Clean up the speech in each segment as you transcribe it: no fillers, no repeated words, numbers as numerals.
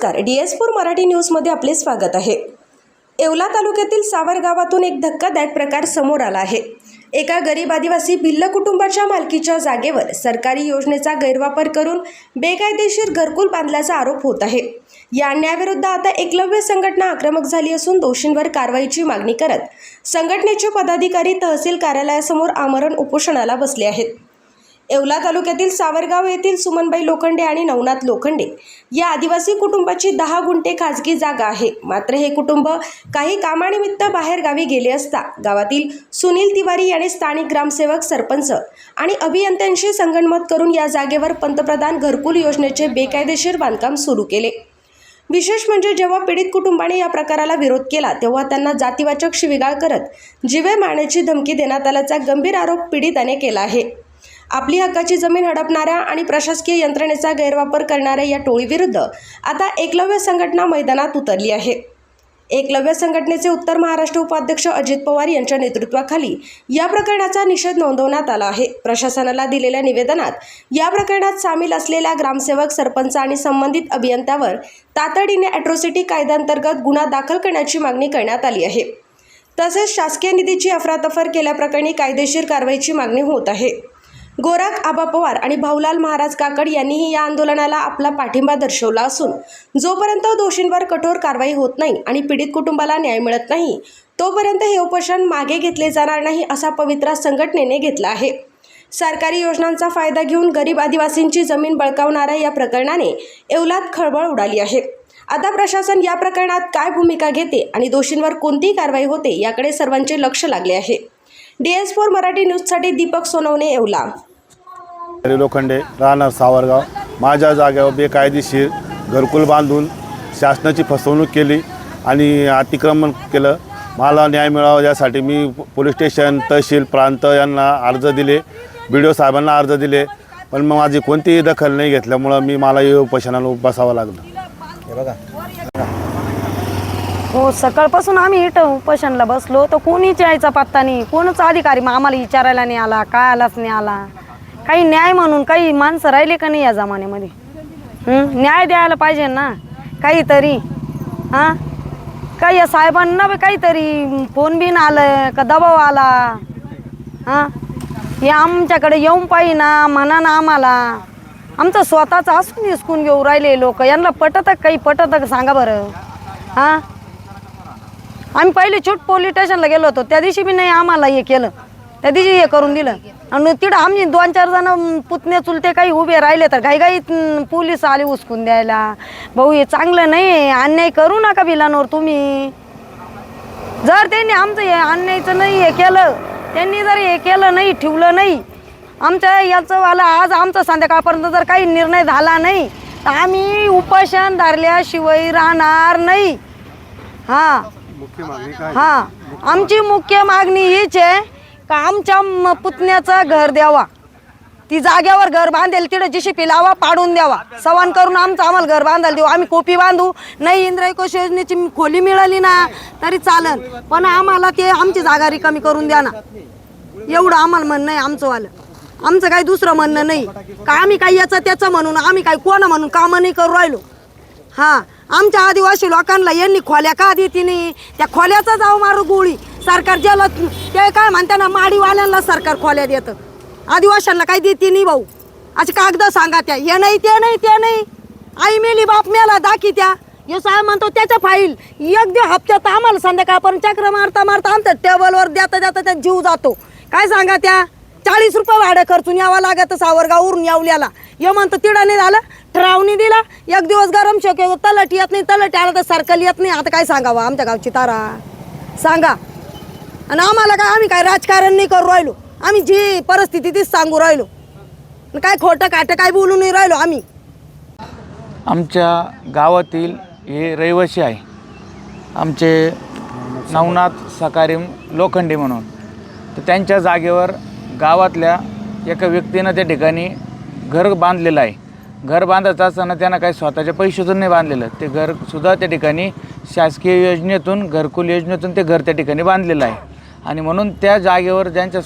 नमस्कार, DS4 मराठी न्यूजमध्ये आपले स्वागत आहे। येवला तालुक्यातील सावर गावातून एक धक्कादायक प्रकार समोर आला आहे। एका गरीब आदिवासी भिल्ल कुटुंबाच्या मालकीच्या जागेवर सरकारी योजनेचा गैरवापर करून बेकायदेशीर घरकुल बांधल्याचा आरोप होत आहे। या अन्यायाविरुद्ध आता एकलव्य संघटना आक्रमक झाली असून दोषींवर कारवाईची मागणी करत संघटनेचे पदाधिकारी तहसील कार्यालयासमोर आमरण उपोषणाला बसले आहेत। येवला तालुक्यातील सावरगाव येथील सुमनबाई लोखंडे आणि नवनाथ लोखंडे या आदिवासी कुटुंबाची 10 गुंठे खाजगी जागा आहे। मात्र हे कुटुंब काही कामानिमित्त बाहेर गावी गेले असता गावातील सुनील तिवारी यांनी स्थानिक ग्रामसेवक, सरपंच आणि अभियंत्यांशी संगनमत करून या जागेवर पंतप्रधान घरकुल योजनेचे बेकायदेशीर बांधकाम सुरू केले। विशेष म्हणजे जेव्हा पीडित कुटुंबाने या प्रकाराला विरोध केला तेव्हा त्यांना जातीवाचक शिवीगाळ करत जीवे मारण्याची धमकी देण्यात आल्याचा गंभीर आरोप पीडिताने केला आहे। आपली हक्काची जमीन हडपणाऱ्या आणि प्रशासकीय यंत्रणेचा गैरवापर करणाऱ्या या टोळीविरुद्ध आता एकलव्य संघटना मैदानात उतरली आहे। एकलव्य संघटनेचे उत्तर महाराष्ट्र उपाध्यक्ष अजित पवार यांच्या नेतृत्वाखाली या प्रकरणाचा निषेध नोंदवण्यात आला आहे। प्रशासनाला दिलेल्या निवेदनात या प्रकरणात सामील असलेल्या ग्रामसेवक, सरपंच आणि संबंधित अभियंत्यावर तातडीने अॅट्रॉसिटी कायद्याअंतर्गत गुन्हा दाखल करण्याची मागणी करण्यात आली आहे। तसेच शासकीय निधीची अफरातफर केल्याप्रकरणी कायदेशीर कारवाईची मागणी होत आहे। गोरख आबा पवार आणि भाऊलाल महाराज काकड यांनीही या आंदोलनाला आपला पाठिंबा दर्शवला असून जोपर्यंत दोषींवर कठोर कारवाई होत नाही आणि पीडित कुटुंबाला न्याय मिळत नाही तोपर्यंत हे उपोषण मागे घेतले जाणार नाही असा पवित्रा संघटनेने घेतला आहे। सरकारी योजनांचा फायदा घेऊन गरीब आदिवासींची जमीन बळकावणाऱ्या या प्रकरणाने येवल्यात खळबळ उडाली आहे। आता प्रशासन या प्रकरणात काय भूमिका घेते आणि दोषींवर कोणती कारवाई होते याकडे सर्वांचे लक्ष लागले आहे। DS4 मराठी न्यूजसाठी दीपक सोनवणे, येवला। लोखंडे, राहणार सावरगाव। माझ्या जागेवर बेकायदेशीर घरकुल बांधून शासनाची फसवणूक केली आणि अतिक्रमण केलं। मला न्याय मिळावा यासाठी मी पोलीस स्टेशन, तहसील, प्रांत यांना अर्ज दिले, BDO साहेबांना अर्ज दिले, पण मग माझी कोणतीही दखल नाही घेतल्यामुळं मला या उपोषणाला बसावं लागलं। हे बघा, हो, सकाळपासून आम्ही इथं उपोषणाला बसलो तर कोणीच यायचा पत्ता नाही, कोणच अधिकारी आम्हाला विचारायला नाही आला, काय आलाच नाही आला। काही न्याय म्हणून काही माणसं राहिले का नाही या जमान्यामध्ये? न्याय द्यायला पाहिजे ना काहीतरी। हां, काही या साहेबांना काहीतरी फोन बिन आलं का दबाव आला? हां, हे आमच्याकडे येऊन पाहिजे ना, म्हणा ना आम्हाला। आमचं स्वतःचं असून हिसकून घेऊ राहिले लोक, यांना पटतं काही पटतं का सांगा बरं? हां, आम्ही पहिले चूट पोलीस स्टेशनला गेलो होतो, त्या दिवशी बी नाही आम्हाला हे केलं, त्या दिवशी हे करून दिलं। आणि तिथं आम्ही 2-4 जण पुतणे चुलते काही उभे राहिले तर घाईघाई पोलीस आले उचकून द्यायला। भाऊ, हे चांगलं नाही, अन्याय करू नका बिलांवर तुम्ही। जर त्यांनी आमचं हे अन्यायचं नाही हे केलं, त्यांनी जर हे केलं नाही, ठेवलं नाही आमच्या याचं वाला, आज आमचं संध्याकाळपर्यंत जर काही निर्णय झाला नाही तर आम्ही उपोषण धरल्याशिवाय राहणार नाही। हां हां, आमची मुख्य मागणी हीच आहे का आमच्या पुतण्याचं घर द्यावा, ती जागेवर घर बांधेल तिथं JCP लावा, पाडून द्यावा, सवान करून आम्हाला घर बांधायला देऊ। आम्ही कोपी बांधू, नाही इंद्रायकोश योजनेची खोली मिळाली ना तरी चालेल, पण आम्हाला ते आमची जागा रिकामी करून द्या ना, एवढं आम्हाला म्हणणं आहे आमचंवालं। आमचं काही दुसरं म्हणणं नाही का आम्ही काही याचं त्याचं म्हणून, आम्ही काही कोणा म्हणून कामं नाही करू राहिलो। हां, आमच्या आदिवासी लोकांना यांनी खोल्या का देते नाही, त्या खोल्याचा जाऊ मारू गोळी। सरकार ज्याला ते काय म्हणते ना, माडीवाल्यांना सरकार खोल्या देतं, आदिवाशांना काही देते नाही भाऊ। असे कागद सांगा त्या, हे नाही ते नाही ते नाही, आई मेली बाप मेला दाखी त्या, हे साहेब म्हणतो त्याच्या फाईल एक दिवस हप्त्यात आम्हाला संध्याकाळपर्यंत चक्र मारता मारता आमच्या टेबलवर देता देता त्या जीव जातो। काय सांगा त्या, 40 रुपये भाडं खर्चून यावं लागतं सावरगाववरून येवल्याला। हे म्हणतो तिडं नाही झालं, ठरावणी दिला, एक दिवस गरम शक्य तलट येत नाही, तलट आला तर सर्कल येत नाही। आता काय सांगावं आमच्या गावची तारा सांगा? आणि आम्हाला काय, आम्ही काय राजकारण नाही करू राहिलो, आम्ही जी परिस्थिती तीच सांगू राहिलो, काय खोटं काटं काय बोलू नाही राहिलो आम्ही। आमच्या गावातील हे रहिवासी आहे आमचे नवनाथ सकारिम लोखंडे म्हणून, तर त्यांच्या जागेवर गावातल्या एका व्यक्तीनं त्या ठिकाणी घर बांधलेलं आहे। घर बांधायचं असताना त्यांना काही स्वतःच्या पैशातून नाही बांधलेलं, ते घरसुद्धा त्या ठिकाणी शासकीय योजनेतून, घरकुल योजनेतून ते घर त्या ठिकाणी बांधलेलं आहे। आणि म्हणून त्या जागेवर ज्यांच्या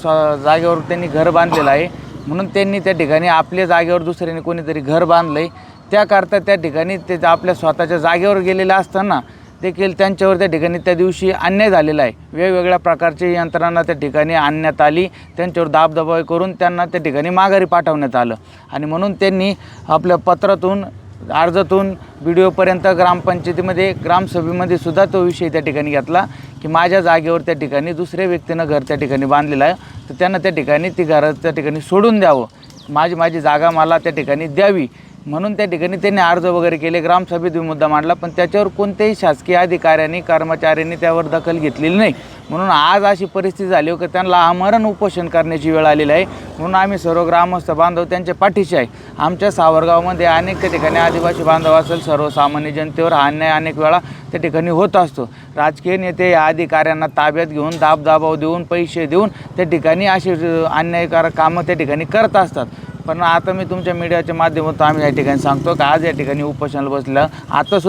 जागेवर त्यांनी घर बांधलेलं आहे म्हणून त्यांनी त्या ठिकाणी आपल्या जागेवर दुसऱ्याने कोणीतरी घर बांधलं आहे, त्याकरता त्या ठिकाणी ते आपल्या स्वतःच्या जागेवर गेलेले असताना देखील त्यांच्यावर त्या ठिकाणी त्या दिवशी अन्याय झालेला आहे. वेगवेगळ्या प्रकारची यंत्रणा त्या ठिकाणी आणण्यात आली, त्यांच्यावर दाबदबाव करून त्यांना त्या ठिकाणी माघारी पाठवण्यात आलं आणि म्हणून त्यांनी आपल्या पत्रातून अर्जातून व्हिडिओपर्यंत ग्रामपंचायतीमध्ये ग्रामसभेमध्ये सुद्धा तो विषय त्या ठिकाणी घेतला की माझ्या जागेवर त्या ठिकाणी दुसऱ्या व्यक्तीनं घर त्या ठिकाणी बांधलेलं आहे, तर त्यांना त्या ठिकाणी ती घरं त्या ठिकाणी सोडून द्यावं, माझी जागा मला त्या ठिकाणी द्यावी म्हणून त्या ठिकाणी त्यांनी अर्ज वगैरे केले. ग्रामसभेत मुद्दा मांडला, पण त्याच्यावर कोणत्याही शासकीय अधिकाऱ्यांनी कर्मचाऱ्यांनी त्यावर दखल घेतलेली नाही. म्हणून आज अशी परिस्थिती झाली की त्यांना आमरण उपोषण करण्याची वेळ आलेली आहे. म्हणून आम्ही सर्व ग्रामस्थ बांधव त्यांच्या पाठीशी आहे. आमच्या सावरगावमध्ये अनेक त्या ठिकाणी आदिवासी बांधव असेल, सर्वसामान्य जनतेवर हा अन्याय अनेक वेळा त्या ठिकाणी होत असतो. राजकीय नेते या अधिकाऱ्यांना ताब्यात घेऊन दाबदबाव देऊन पैसे देऊन त्या ठिकाणी अशी अन्यायकारक कामं त्या ठिकाणी करत असतात. पण आता मी तुमच्या मीडियाच्या माध्यमातून आम्ही या ठिकाणी सांगतो की आज या ठिकाणी उपोषणाला बसलं,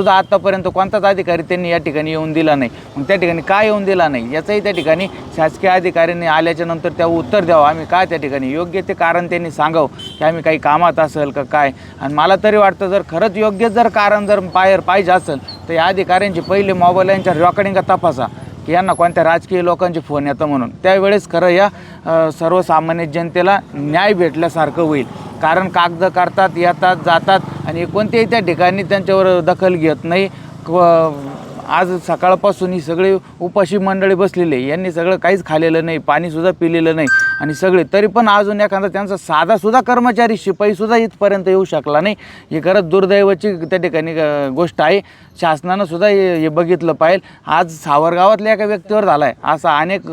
आतापर्यंत कोणताच अधिकारी त्यांनी या ठिकाणी येऊन दिला नाही. मग त्या ठिकाणी काय येऊन दिला नाही याचंही त्या ठिकाणी शासकीय अधिकाऱ्यांनी आल्याच्या नंतर त्या उत्तर द्यावं. आम्ही काय त्या ठिकाणी योग्य ते कारण त्यांनी सांगावं की आम्ही काही कामात असेल का काय. आणि मला तरी वाटतं जर खरंच योग्य जर कारण जर पाहिजे असेल तर या अधिकाऱ्यांची पहिले मोबाईल यांच्या रेकॉर्डिंग तपासा की यांना कोणत्या राजकीय लोकांचे फोन येतं म्हणून. त्यावेळेस खरं या सर्वसामान्य जनतेला न्याय भेटल्यासारखं होईल. कारण कागद करतात, येतात, जातात आणि कोणत्याही त्या ठिकाणी त्यांच्यावर दखल घेत नाही. आज सकाळपासून ही सगळी उपाशी मंडळी बसलेली आहे, यांनी सगळं काहीच खाल्लेलं नाही, पाणीसुद्धा पिलेलं नाही आणि सगळे तरी पण अजून एखादा त्यांचा साधासुद्धा कर्मचारी शिपाईसुद्धा इथपर्यंत येऊ शकला नाही. ही खरंच दुर्दैवाची त्या ठिकाणी गोष्ट आहे. शासनानं सुद्धा हे बघितलं पाहिजे. आज सावरगावातल्या एका व्यक्तीवर झाला आहे असा अनेक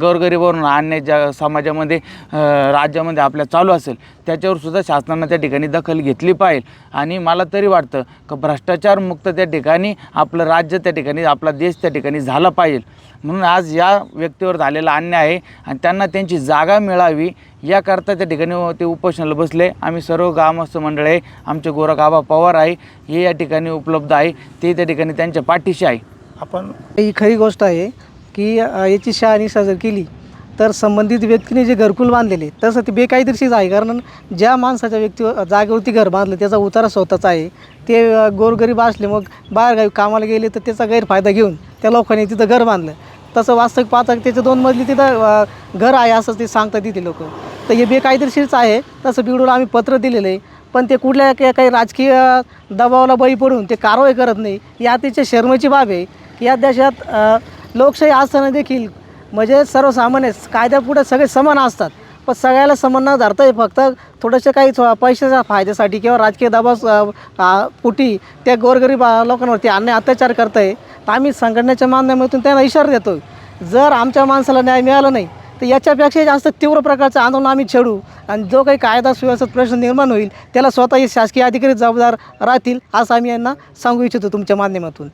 गोरगरीबावरून अन्याय ज्या समाजामध्ये राज्यामध्ये आपल्या चालू असेल त्याच्यावर सुद्धा शासनानं त्या ठिकाणी दखल घेतली पाहिजे. आणि मला तरी वाटतं की भ्रष्टाचार मुक्त त्या ठिकाणी आपलं राज्य त्या ठिकाणी आपला देश त्या ठिकाणी झाला पाहिजे. म्हणून आज या व्यक्तीवर झालेला अन्याय आहे आणि त्यांना त्यांची जागा मिळावी याकरता त्या ठिकाणी ते उपोषणाला बसले. आम्ही सर्व ग्रामस्थ मंडळ आहे, आमचे गोरखआबा पवार आहे हे या ठिकाणी उपलब्ध आहे, ते त्या ठिकाणी त्यांच्या पाठीशी आहे. आपण ही खरी गोष्ट आहे की याची शहानिशा जर केली तर संबंधित व्यक्तीने जे घरकुल बांधलेले तसं ते बेकायदेशीरच आहे. कारण ज्या माणसाच्या जागेवरती घर बांधलं त्याचा उतारा स्वतःचा आहे, ते गोरगरीब असले मग बाहेरगावी कामाला गेले तर त्याचा गैरफायदा घेऊन त्या लोकांनी तिथं घर बांधलं. तसं वास्तविक पाहता त्याचं 2 मजली तिथं घर आहे असं ते सांगतात तिथे लोक. तर हे बेकायदेशीरच आहे. तसं बिडूला आम्ही पत्र दिलेलं आहे, पण ते कुठल्या काही राजकीय दबावाला बळी पडून ते कारवाई करत नाही. ही अतिशय शरमेची बाब आहे की या देशात लोकशाही असताना देखील म्हणजे सर्वसामान्य कायद्यापुढे सगळे समान असतात, पण सगळ्याला समान न धरता फक्त थोडंसं काही पैशाच्या फायद्यासाठी किंवा राजकीय दबाव पोटी त्या गोरगरीब लोकांवरती अन्याय अत्याचार करत आहे. तर आम्ही संघटनेच्या माध्यमातून त्यांना इशारा देतो, जर आमच्या माणसाला न्याय मिळाला नाही तर याच्यापेक्षा जास्त तीव्र प्रकारचं आंदोलन आम्ही छेडू आणि जो काही कायदा सुव्यवस्थेत प्रश्न निर्माण होईल त्याला स्वतः शासकीय अधिकारी जबाबदार राहतील असं आम्ही यांना सांगू इच्छितो तुमच्या माध्यमातून.